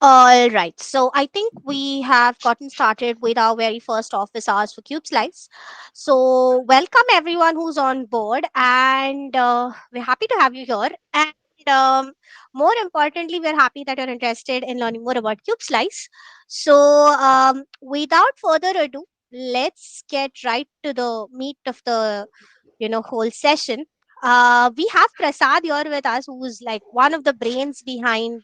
All right. So I think we have gotten started with our very first office hours for KubeSlice. So welcome everyone who's on board, and we're happy to have you here. And more importantly, we're happy that you're interested in learning more about KubeSlice. So without further ado, let's get right to the meat of the whole session. We have Prasad here with us, who's like one of the brains behind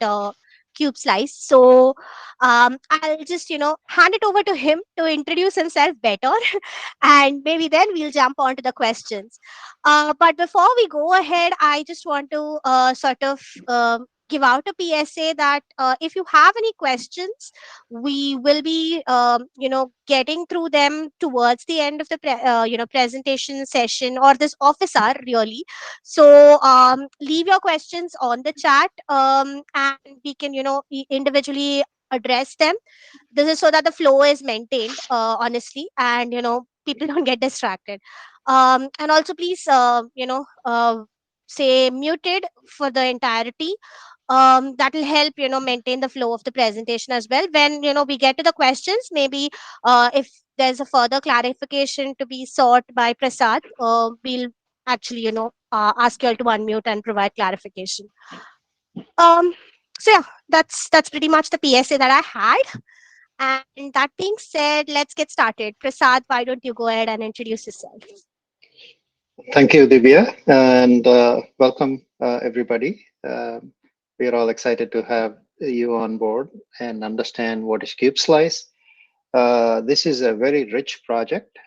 KubeSlice. So I'll just hand it over to him to introduce himself better, and maybe then we'll jump on to the questions. But before we go ahead, I just want to sort of give out a PSA that if you have any questions, we will be getting through them towards the end of the presentation session or this office hour really. So leave your questions on the chat, and we can individually address them. This is so that the flow is maintained, honestly, and people don't get distracted. And also please say muted for the entirety. That will help maintain the flow of the presentation as well. When we get to the questions, maybe if there's a further clarification to be sought by Prasad, we'll actually ask you all to unmute and provide clarification. um so yeah, that's pretty much the PSA that I had. And that being said, let's get started. Prasad, why don't you go ahead and introduce yourself? Thank you, Divya, and welcome everybody. We are all excited to have you on board and understand what is KubeSlice. This is a very rich project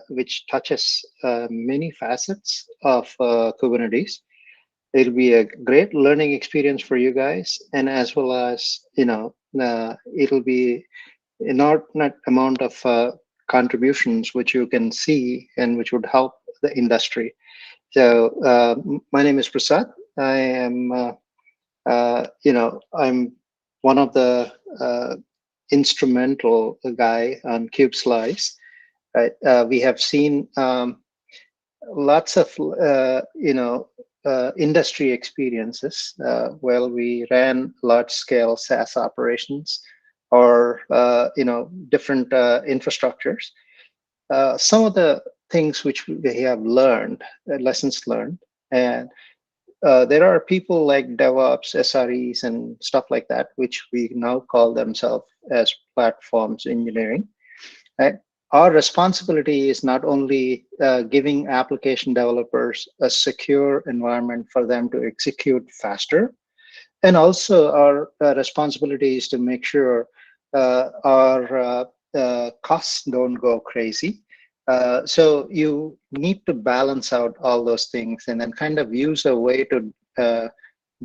which touches many facets of Kubernetes. It'll be a great learning experience for you guys, and as well as it'll be inordinate amount of contributions which you can see and which would help the industry. So my name is Prasad. I am, I'm one of the instrumental guy on KubeSlice. Right? We have seen lots of, industry experiences. Well, we ran large-scale SaaS operations or, different infrastructures. Some of the things which we have learned, lessons learned, and there are people like DevOps, SREs, and stuff like that, which we now call themselves as platforms engineering. Right? Our responsibility is not only giving application developers a secure environment for them to execute faster, and also our responsibility is to make sure our costs don't go crazy. So you need to balance out all those things and then kind of use a way to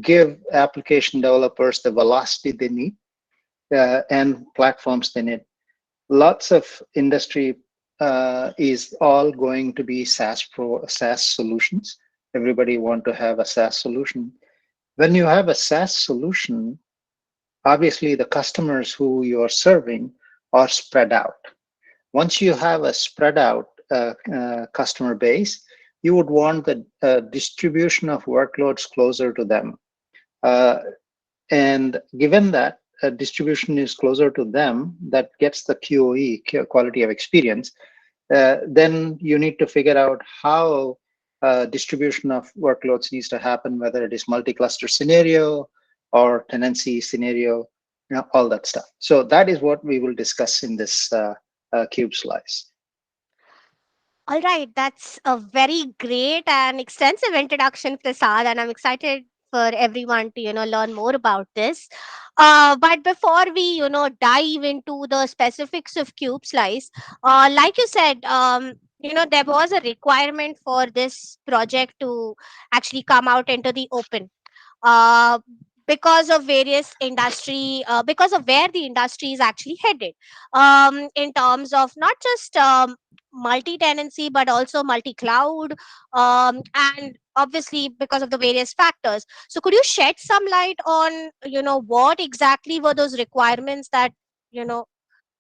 give application developers the velocity they need and platforms they need. Lots of industry is all going to be SaaS solutions. Everybody want to have a SaaS solution. When you have a SaaS solution, obviously the customers who you are serving are spread out. Once you have a spread out customer base, you would want the distribution of workloads closer to them. And given that distribution is closer to them, that gets the QoE, quality of experience, then you need to figure out how distribution of workloads needs to happen, whether it is multi-cluster scenario or tenancy scenario, all that stuff. So that is what we will discuss in this KubeSlice. All right, that's a very great and extensive introduction, Prasad, and I'm excited for everyone to learn more about this. But before we dive into the specifics of KubeSlice, like you said, there was a requirement for this project to actually come out into the open. Uh, because of various industry, because of where the industry is actually headed, in terms of not just multi-tenancy but also multi-cloud, and obviously because of the various factors. So could you shed some light on what exactly were those requirements that you know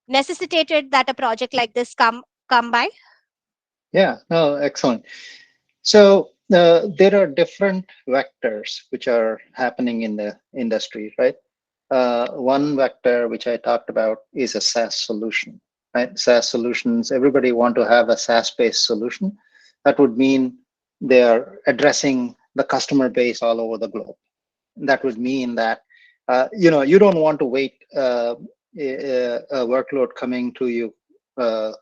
necessitated that a project like this come by? Yeah, no, excellent. So there are different vectors which are happening in the industry, right? One vector which I talked about is a SaaS solution, right? SaaS solutions, everybody want to have a SaaS-based solution. That would mean they are addressing the customer base all over the globe. That would mean that you don't want to wait a workload coming to you. Uh,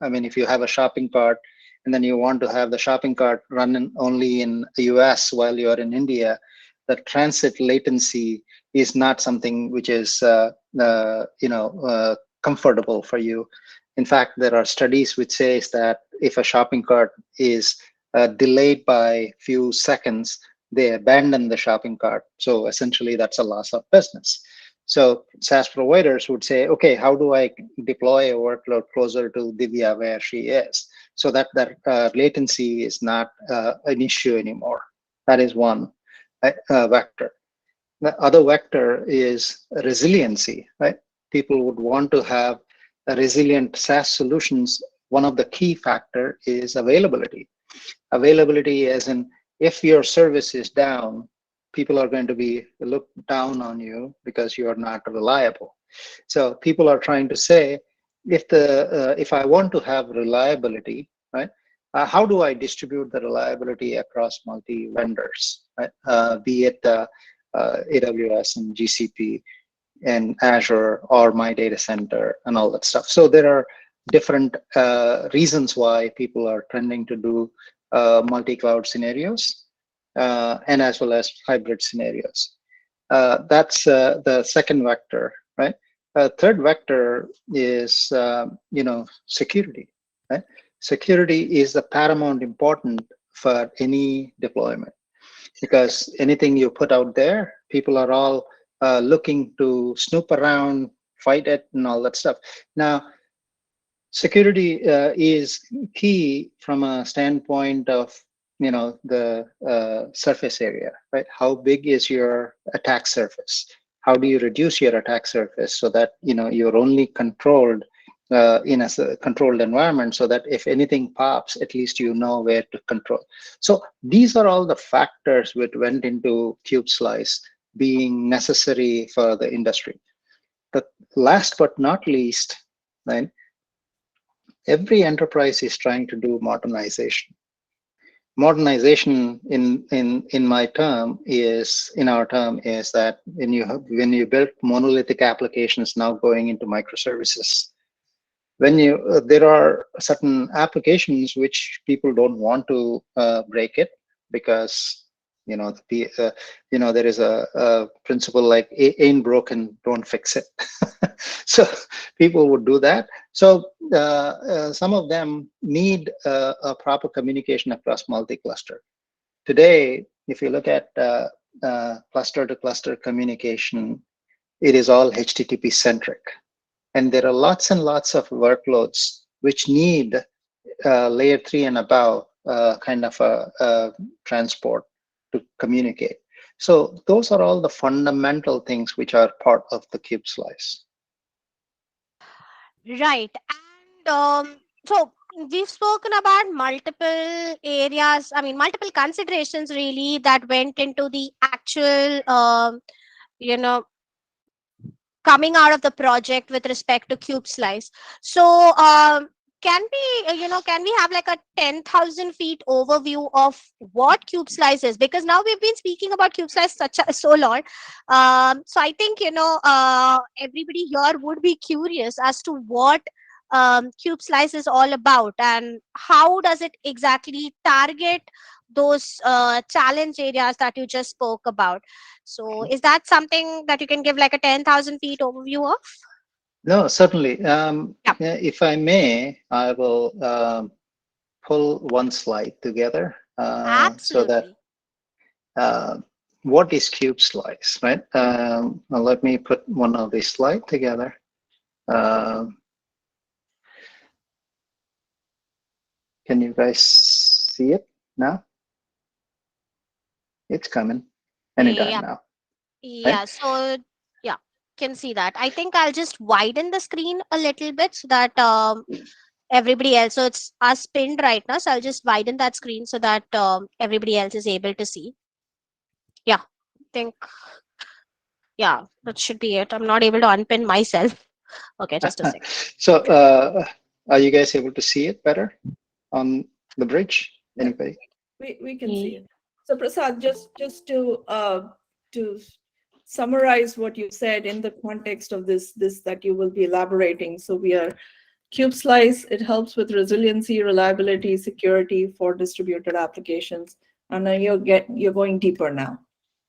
I mean, if you have a shopping cart and then you want to have the shopping cart run only in the US while you're in India, the transit latency is not something which is comfortable for you. In fact, there are studies which says that if a shopping cart is delayed by few seconds, they abandon the shopping cart. So essentially, that's a loss of business. So SaaS providers would say, okay, how do I deploy a workload closer to Divya where she is, so that latency is not an issue anymore. That is one vector. The other vector is resiliency, right? People would want to have a resilient SaaS solutions. One of the key factor is availability. Availability as in, if your service is down, people are going to be look down on you because you are not reliable. So people are trying to say, if I want to have reliability, right? How do I distribute the reliability across multi vendors, right? Be it AWS and GCP and Azure or my data center and all that stuff. So there are different reasons why people are trending to do multi-cloud scenarios and as well as hybrid scenarios. That's the second vector, right? Third vector is security, right? Security is the paramount important for any deployment, because anything you put out there, people are all looking to snoop around, fight it, and all that stuff. Now, security is key from a standpoint of the surface area, right? How big is your attack surface? How do you reduce your attack surface so that you're only controlled in a controlled environment, so that if anything pops, at least you know where to control. So these are all the factors which went into KubeSlice being necessary for the industry. The last but not least, right, every enterprise is trying to do modernization. Modernization in my term is in our term is that when you build monolithic applications now going into microservices, when you there are certain applications which people don't want to break it, because there is a principle like ain't broken, don't fix it. So people would do that. So some of them need a proper communication across multi-cluster. Today, if you look at cluster to cluster communication, it is all HTTP centric, and there are lots and lots of workloads which need layer 3 and above kind of a transport to communicate. So those are all the fundamental things which are part of the cube slice. Right. And so we've spoken about multiple areas, I mean, multiple considerations really that went into the actual, you know, coming out of the project with respect to cube slice. So can we have like a 10,000 feet overview of what cube slice is, because now we've been speaking about cube slice so long. So I think everybody here would be curious as to what cube slice is all about, and how does it exactly target those challenge areas that you just spoke about. So, is that something that you can give like a 10,000 feet overview of? No, certainly. Yeah, If I may, I will pull one slide together so that absolutely. uh, what is cube slice, right? Now let me put one of these slide together. Um can you guys see it now? It's coming anytime Yeah, now, right? yeah. So, yeah, can see that. I think I'll just widen the screen a little bit so that everybody else. So it's us pinned right now. So I'll just widen that screen so that everybody else is able to see. Yeah, think. Yeah, that should be it. I'm not able to unpin myself. Okay, just a second. So, are you guys able to see it better on the bridge? Yeah, Anybody? we can see Ye- it. So Prasad, just to summarize what you said in the context of this that you will be elaborating. So we are KubeSlice. It helps with resiliency, reliability, security for distributed applications. And then you're going deeper now,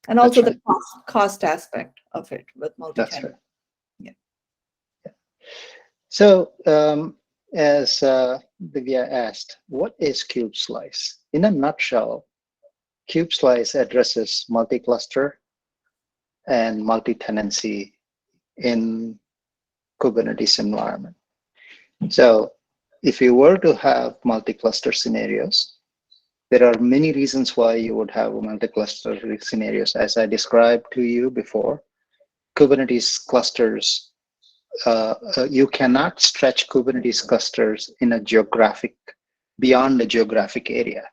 and also That's the right. cost aspect of it with That's multi-tenant. right. Yeah. So, as Divya asked, what is KubeSlice? In a nutshell, KubeSlice addresses multi-cluster and multi-tenancy in Kubernetes environment. So, if you were to have multi-cluster scenarios, there are many reasons why you would have multi-cluster scenarios. As I described to you before, Kubernetes clusters, you cannot stretch Kubernetes clusters in a geographic, beyond the geographic area,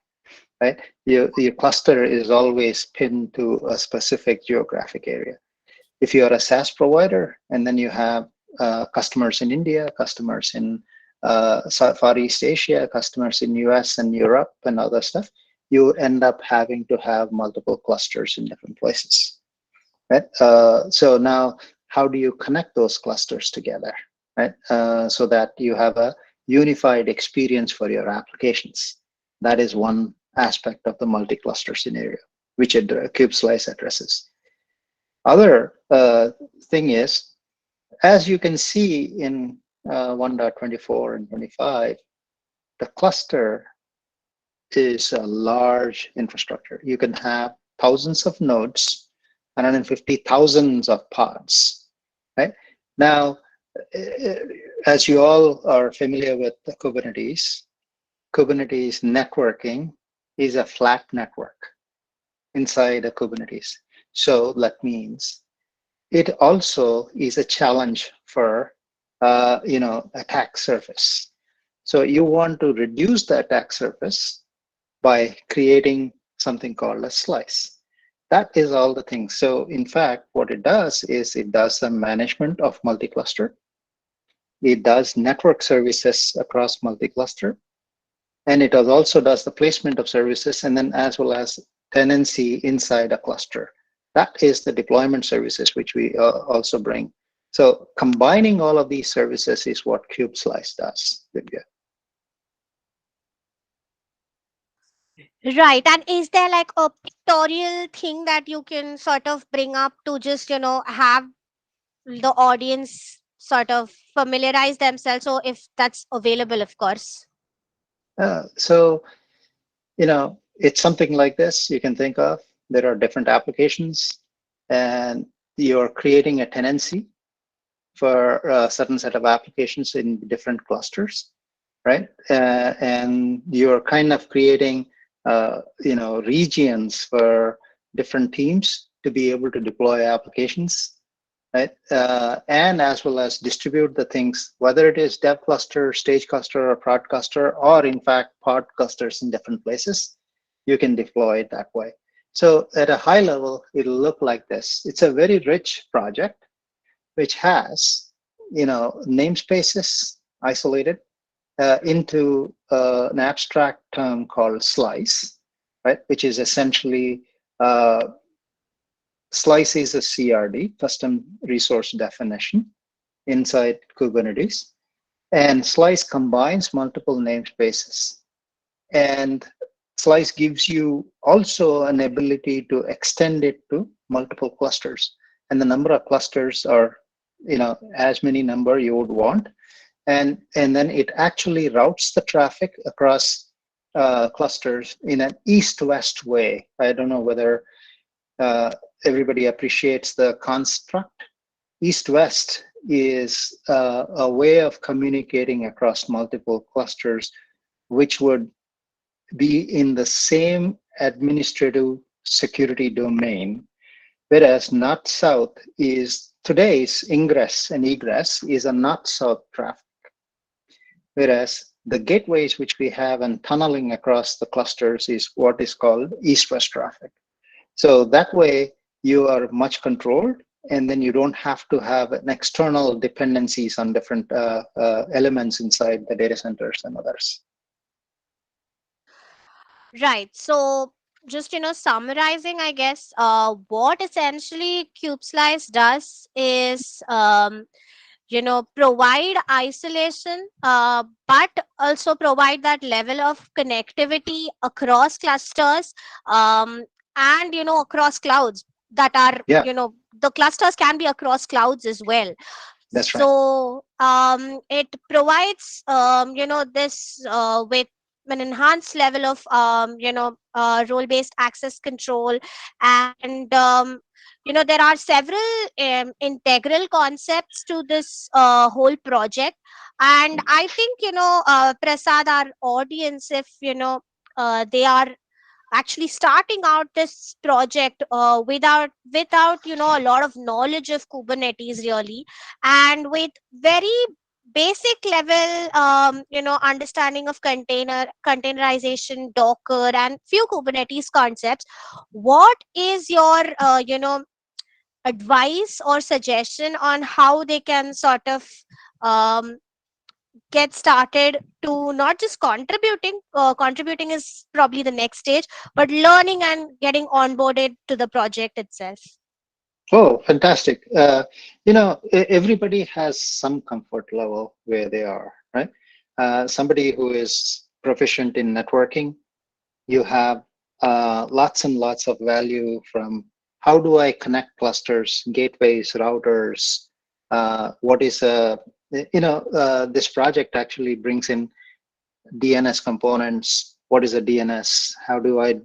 right? Your cluster is always pinned to a specific geographic area. If you are a SaaS provider and then you have customers in India, customers in Far East Asia, customers in US and Europe and other stuff, you end up having to have multiple clusters in different places, right? So now, how do you connect those clusters together, right? So that you have a unified experience for your applications. That is one aspect of the multi-cluster scenario, which KubeSlice addresses. Other thing is, as you can see in 1.24 and 25, the cluster is a large infrastructure. You can have thousands of nodes, 150,000 of pods, right? Now, as you all are familiar with the Kubernetes networking is a flat network inside a Kubernetes. So that means it also is a challenge for attack surface. So you want to reduce the attack surface by creating something called a slice. That is all the things. So in fact, what it does is it does the management of multi-cluster. It does network services across multi-cluster, and it also does the placement of services, and then as well as tenancy inside a cluster. That is the deployment services which we also bring. So combining all of these services is what KubeSlice does, Divya. Right. And is there like a pictorial thing that you can sort of bring up to just, have the audience sort of familiarize themselves? So if that's available, of course. So, it's something like this you can think of. There are different applications, and you're creating a tenancy for a certain set of applications in different clusters, right? And you're kind of creating, regions for different teams to be able to deploy applications, right? And as well as distribute the things, whether it is dev cluster, stage cluster, or prod cluster, or in fact pod clusters in different places, you can deploy it that way. So at a high level, it'll look like this. It's a very rich project which has, namespaces isolated into an abstract term called slice, right? Which is essentially uh, slice is a CRD, custom resource definition inside Kubernetes, and slice combines multiple namespaces. And slice gives you also an ability to extend it to multiple clusters, and the number of clusters are as many number you would want, and then it actually routes the traffic across clusters in an east-west way. I don't know whether uh, everybody appreciates the construct. East-west is a way of communicating across multiple clusters, which would be in the same administrative security domain, whereas north-south is today's ingress and egress is a north-south traffic, whereas the gateways which we have and tunneling across the clusters is what is called east-west traffic. So that way you are much controlled, and then you don't have to have an external dependencies on different elements inside the data centers and others. Right. So just summarizing, I guess, what essentially CubeSlice does is provide isolation, but also provide that level of connectivity across clusters, and across clouds that are Yeah, the clusters can be across clouds as well. that's right. So it provides this with an enhanced level of role based access control. And there are several integral concepts to this whole project. And I think Prasad, our audience, if they are actually starting out this project without a lot of knowledge of Kubernetes, really, and with very basic level understanding of containerization, Docker, and few Kubernetes concepts, what is your advice or suggestion on how they can sort of um, get started to not just contributing is probably the next stage, but learning and getting onboarded to the project itself? Oh, fantastic. Everybody has some comfort level where they are, right? Somebody who is proficient in networking, you have lots and lots of value from how do I connect clusters, gateways, routers. What is this project actually brings in DNS components. What is a DNS? How do I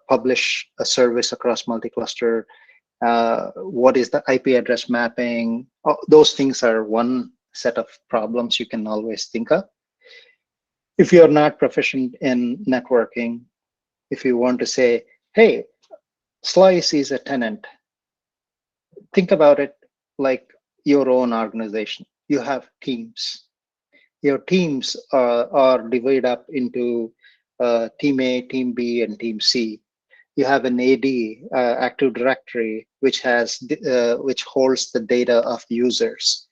publish a service across multi-cluster? What is the IP address mapping? Oh, those things are one set of problems you can always think of. If you're not proficient in networking, if you want to say, hey, Slice is a tenant, think about it like your own organization. You have teams. Your teams are divided up into team A, team B, and team C. You have an AD, Active Directory, which holds the data of users.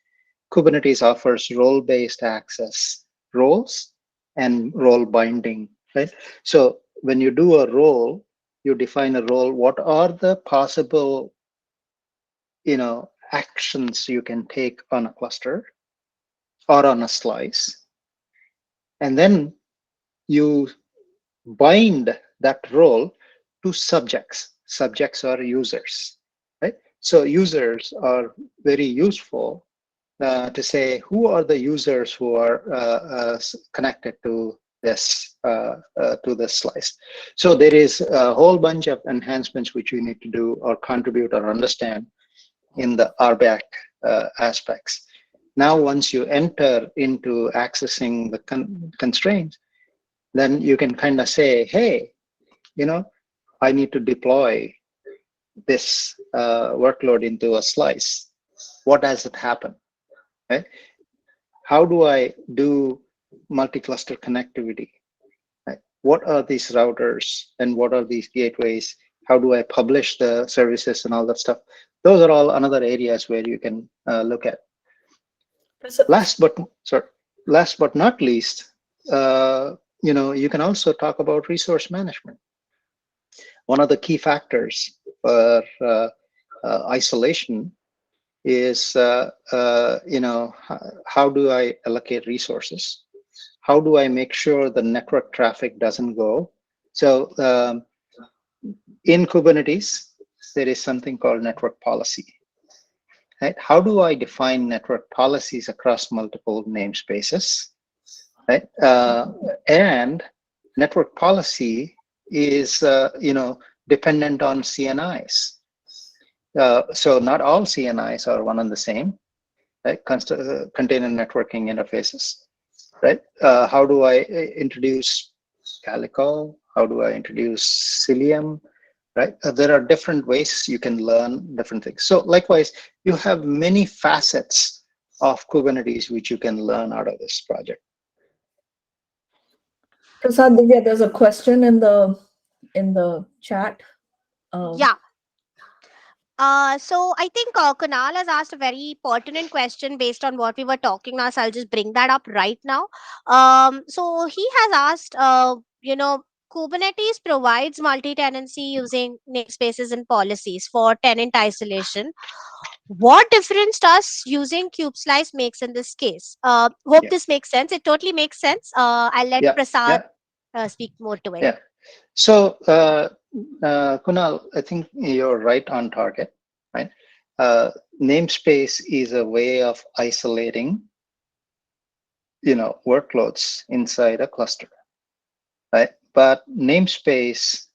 Kubernetes offers role-based access, roles, and role binding. Right. So when you do a role, you define a role. What are the possible, actions you can take on a cluster or on a slice, and then you bind that role to subjects. Subjects are users, right? So users are very useful to say who are the users who are connected to this slice. So there is a whole bunch of enhancements which you need to do or contribute or understand in the RBAC aspects. Now, once you enter into accessing the constraints, then you can kind of say, hey, I need to deploy this workload into a slice. What does it happen? Right? How do I do multi-cluster connectivity? Right? What are these routers and what are these gateways? How do I publish the services and all that stuff? Those are all another areas where you can look at. Last but sorry, last but not least, you can also talk about resource management. One of the key factors for isolation is how do I allocate resources? How do I make sure the network traffic doesn't go? So in Kubernetes, there is something called network policy. Right? How do I define network policies across multiple namespaces? Right? And network policy is dependent on CNIs. So not all CNIs are one and the same, right? Container networking interfaces, right? How do I introduce Calico? How do I introduce Cilium? Right? There are different ways you can learn different things. So likewise, you have many facets of Kubernetes which you can learn out of this project. Prasad, Divya, there's a question in the chat. Yeah. So I think Kunal has asked a very pertinent question based on what we were talking now. So I'll just bring that up right now. So he has asked, Kubernetes provides multi-tenancy using namespaces and policies for tenant isolation. What difference does using KubeSlice makes in this case? Hope Yeah, this makes sense. It totally makes sense. I'll let yeah, Prasad yeah, speak more to it. yeah. So, Kunal, I think you're right on target, right? Uh, Namespace is a way of isolating, workloads inside a cluster, right? But namespace,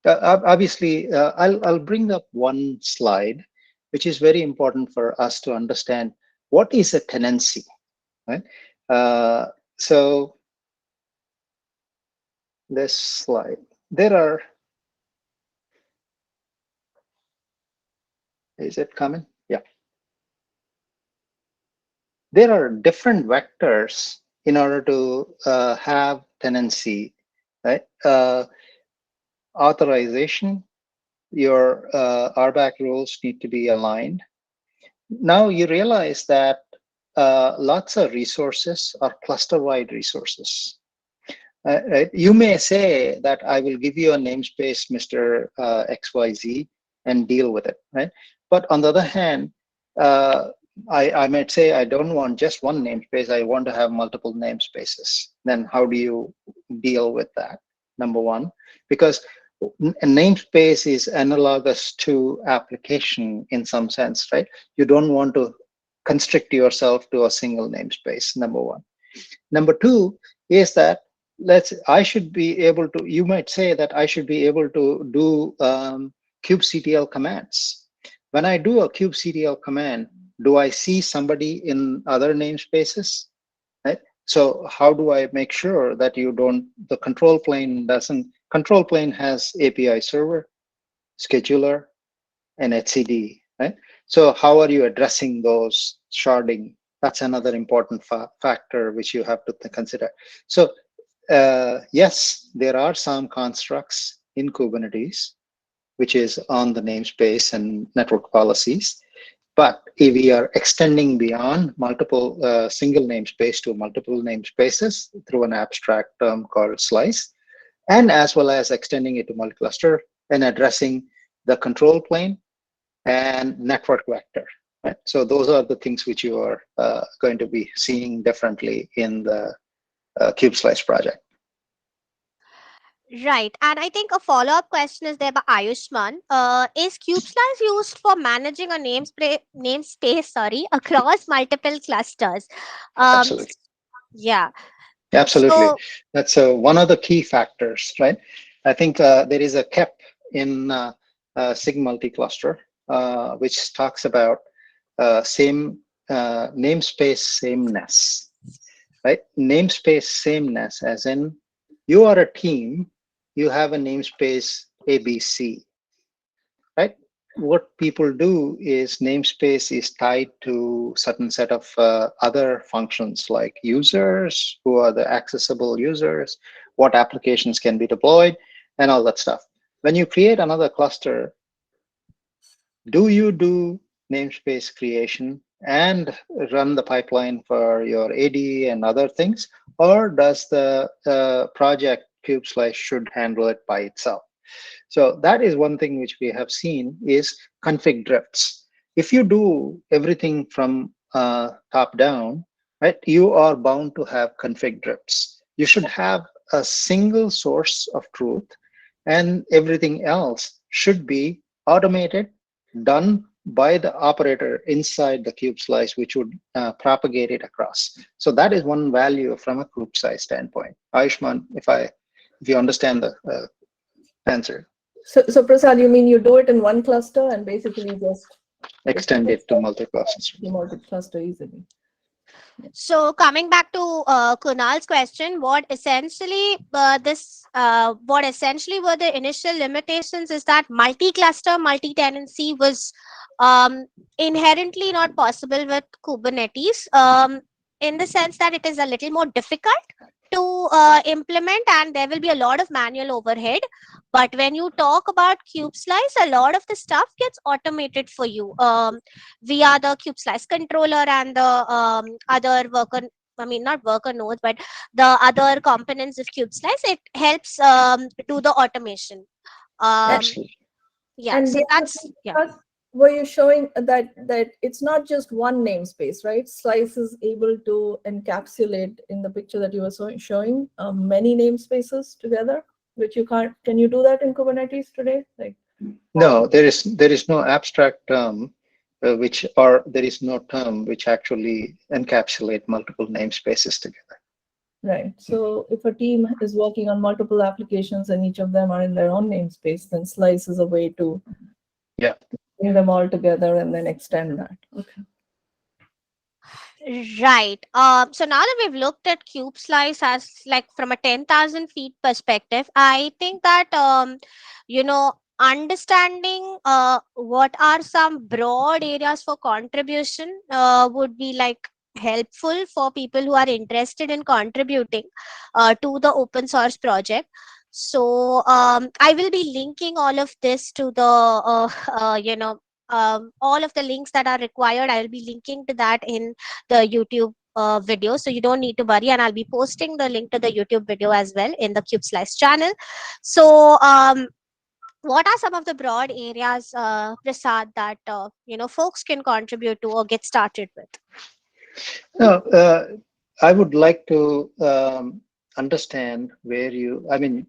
obviously, I'll bring up one slide, which is very important for us to understand what is a tenancy, right? Uh, so this slide, there are, is it coming? Yeah, there are different vectors in order to have tenancy, right? Authorization, your RBAC rules need to be aligned. Now you realize that lots of resources are cluster-wide resources. Right? You may say that I will give you a namespace, Mr. XYZ, and deal with it, right? But on the other hand, uh, I might say I don't want just one namespace. I want to have multiple namespaces. Then how do you deal with that? Number one, because a namespace is analogous to application in some sense, right? You don't want to constrict yourself to a single namespace, number one. Number two is that I should be able to, you might say that I should be able to do kubectl commands. When I do a kubectl command, do I see somebody in other namespaces? Right? So how do I make sure that you don't, the control plane doesn't, control plane has API server, scheduler, and etcd, right? So how are you addressing those sharding? That's another important factor which you have to consider. So yes, there are some constructs in Kubernetes which is on the namespace and network policies, but if we are extending beyond multiple single namespace to multiple namespaces through an abstract term called slice, and as well as extending it to multi-cluster and addressing the control plane and network vector. Right? So those are the things which you are going to be seeing differently in the KubeSlice project. Right. And I think a follow up question is there by Ayushman. Is KubeSlice used for managing a namespace, sorry, across multiple clusters? Um, Absolutely. yeah. Absolutely. So, That's one of the key factors, right? I think there is a KEP in SIG multi-cluster, which talks about same namespace sameness, right? Namespace sameness, as in you are a team, you have a namespace ABC, right? What people do is namespace is tied to certain set of other functions like users, who are the accessible users, what applications can be deployed, and all that stuff. When you create another cluster, do you do namespace creation and run the pipeline for your AD and other things, or does the project KubeSlice should handle it by itself? So that is one thing which we have seen is config drifts. If you do everything from top down, right, you are bound to have config drifts. You should have a single source of truth, and everything else should be automated, done by the operator inside the cube slice, which would propagate it across. So that is one value from a group size standpoint. Ayushman, if you understand the answer. So Prasad, you mean you do it in one cluster and basically just Extend it to multi-clusters. multi-cluster easily. so coming back to Kunal's question, what essentially were the initial limitations is that multi-cluster, multi-tenancy was um, inherently not possible with Kubernetes, in the sense that it is a little more difficult. to implement, and there will be a lot of manual overhead. But when you talk about KubeSlice, a lot of the stuff gets automated for you via the KubeSlice controller and the other worker. I mean, not worker nodes, but the other components of KubeSlice. It helps do the automation. Um, Absolutely. yeah. And So the other that's thing yeah. was, were you showing that it's not just one namespace, right? Slice is able to encapsulate in the picture that you were showing many namespaces together, which you can't. Can you do that in Kubernetes today? Like, No, there is no abstract term which, or there is no term which actually encapsulate multiple namespaces together. right. So if a team is working on multiple applications and each of them are in their own namespace, then Slice is a way to Yeah. bring them all together and then extend that. Okay. Right. So now that we've looked at Cube Slice as like from a 10,000 feet perspective, I think that, understanding what are some broad areas for contribution would be like helpful for people who are interested in contributing to the open source project. So I will be linking all of this to the, all of the links that are required. I will be linking to that in the YouTube video, so you don't need to worry. And I'll be posting the link to the YouTube video as well in the KubeSlice channel. So, what are some of the broad areas, Prasad, that folks can contribute to or get started with? No, I would like to understand where you, I mean,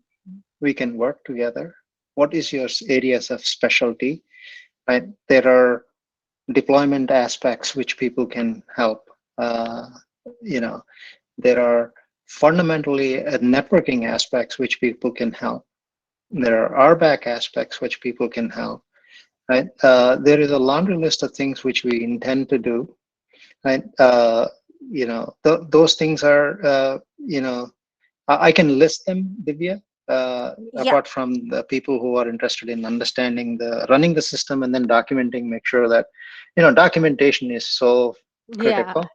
we can work together. What is your areas of specialty, right? There are deployment aspects which people can help. Uh, you know, there are fundamentally networking aspects which people can help. There are RBAC aspects which people can help, right? There is a laundry list of things which we intend to do, right? Those things are, I can list them, Divya, Yeah, apart from the people who are interested in understanding the running the system and then documenting, make sure that, documentation is so yeah. critical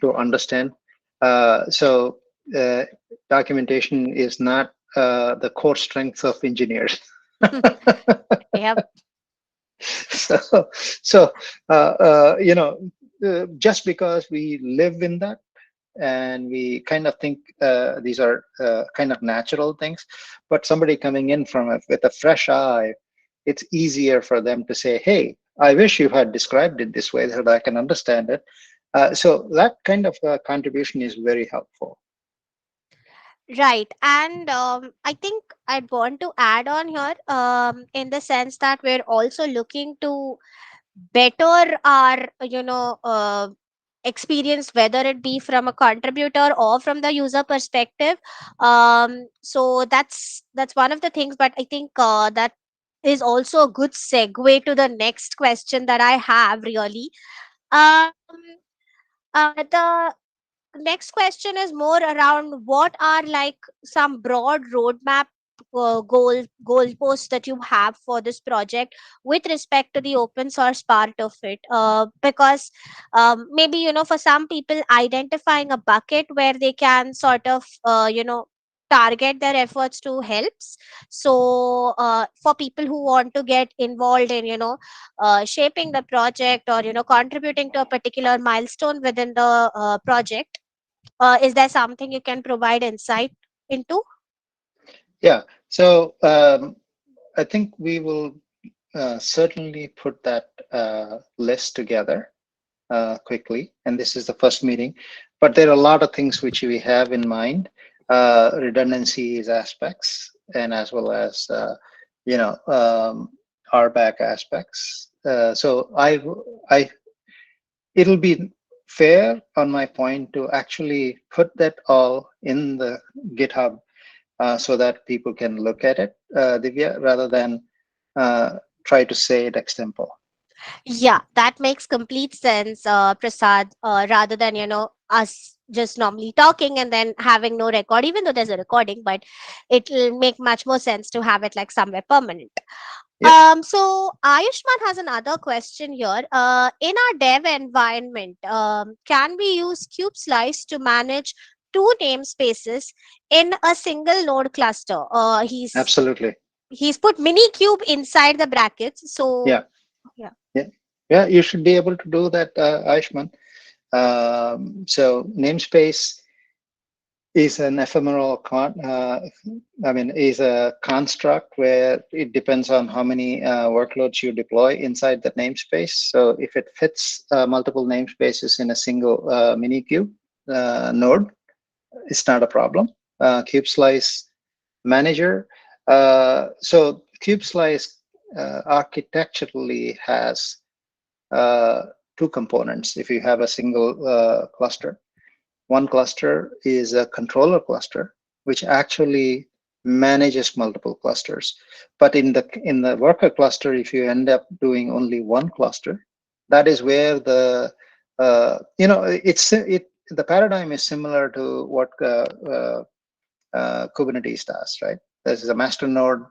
to understand. So documentation is not the core strength of engineers. Yep. so so just because we live in that and we kind of think these are kind of natural things, but somebody coming in with a fresh eye, it's easier for them to say, hey, I wish you had described it this way so that I can understand it. So that kind of contribution is very helpful. Right. And I think I'd want to add on here, in the sense that we're also looking to better our experience, whether it be from a contributor or from the user perspective. So that's one of the things, but I think that is also a good segue to the next question that I have, really. um the next question is more around what are like some broad roadmap goalposts that you have for this project with respect to the open source part of it, because maybe for some people identifying a bucket where they can sort of target their efforts to helps. So for people who want to get involved in shaping the project, or contributing to a particular milestone within the project, is there something you can provide insight into? Yeah. So I think we will certainly put that list together quickly, and this is the first meeting. But there are a lot of things which we have in mind, redundancies aspects, and as well as RBAC aspects. So it'll be fair on my point to actually put that all in the GitHub so that people can look at it, Divya, rather than try to say it extempo. Yeah, that makes complete sense, Prasad, rather than us just normally talking and then having no record, even though there's a recording, but it'll make much more sense to have it like somewhere permanent. Yeah. So Ayushman has another question here. In our dev environment, can we use KubeSlice to manage two namespaces in a single node cluster. Absolutely. He's put mini cube inside the brackets. So Yeah. yeah. Yeah. Yeah. You should be able to do that, Aishman. So namespace is an ephemeral is a construct where it depends on how many workloads you deploy inside the namespace. So if it fits multiple namespaces in a single mini cube node, it's not a problem. KubeSlice manager. So KubeSlice architecturally has uh, two components. If you have a single cluster, one cluster is a controller cluster, which actually manages multiple clusters. But in the worker cluster, if you end up doing only one cluster, that is where the paradigm is similar to what Kubernetes does, right? This is a master node.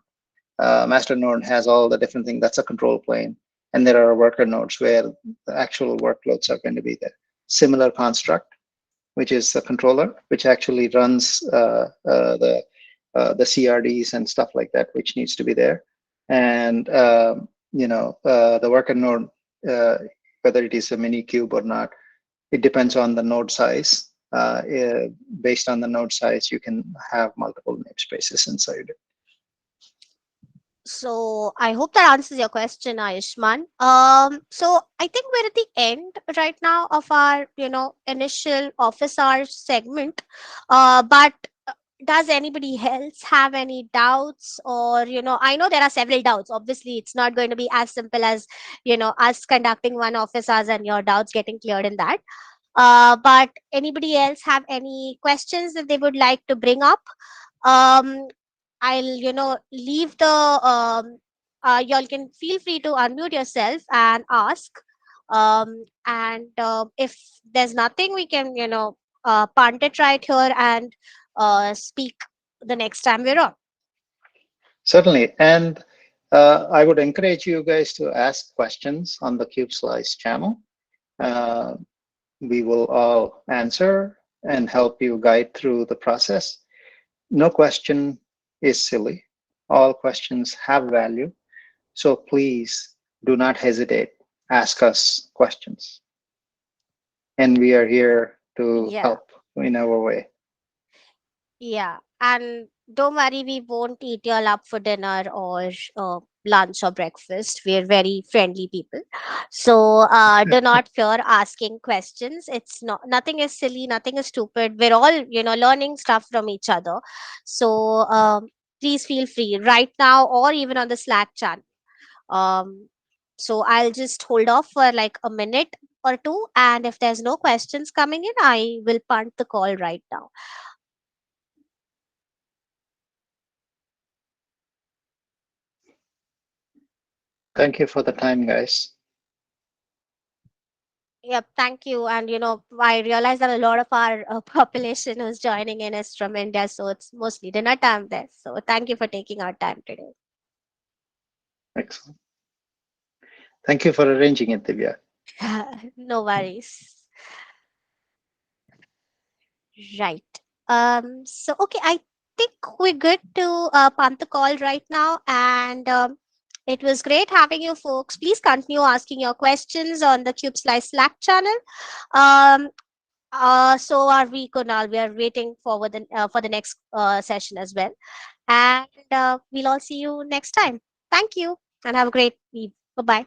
Master node has all the different things. That's a control plane. And there are worker nodes where the actual workloads are going to be there. Similar construct, which is a controller, which actually runs the CRDs and stuff like that, which needs to be there. And the worker node, uh, whether it is a mini cube or not, it depends on the node size. Based on the node size, you can have multiple namespaces inside it. So I hope that answers your question, Ayushman. So I think we're at the end right now of our, initial office hours segment. But does anybody else have any doubts? Or, I know there are several doubts. Obviously, it's not going to be as simple as, us conducting one office hours and your doubts getting cleared in that. But anybody else have any questions that they would like to bring up? Um, I'll, leave the y'all can feel free to unmute yourself and ask. And if there's nothing, we can, punt it right here and speak the next time we're on. Certainly. And I would encourage you guys to ask questions on the KubeSlice channel. Uh, we will all answer and help you guide through the process. No question is silly. All questions have value. So please do not hesitate. Ask us questions. And we are here to Yeah. help in our way. Yeah, and don't worry, we won't eat you all up for dinner or lunch or breakfast. We're very friendly people, so do not fear asking questions. It's not nothing is silly, nothing is stupid. We're all learning stuff from each other. So please feel free right now or even on the Slack channel. Um, so I'll just hold off for like a minute or two, and if there's no questions coming in, I will punt the call right now. Thank you for the time, guys. Yep, thank you. And I realize that a lot of our population who's joining in is from India, so it's mostly dinner time there. So thank you for taking our time today. Excellent. Thank you for arranging it, Divya. No worries. Right. So okay, I think we're good to pump the call right now, and it was great having you folks. Please continue asking your questions on the CubeSlice Slack channel. Um, so are we, Kunal. We are waiting for the next session as well. And we'll all see you next time. Thank you and have a great week. Bye bye.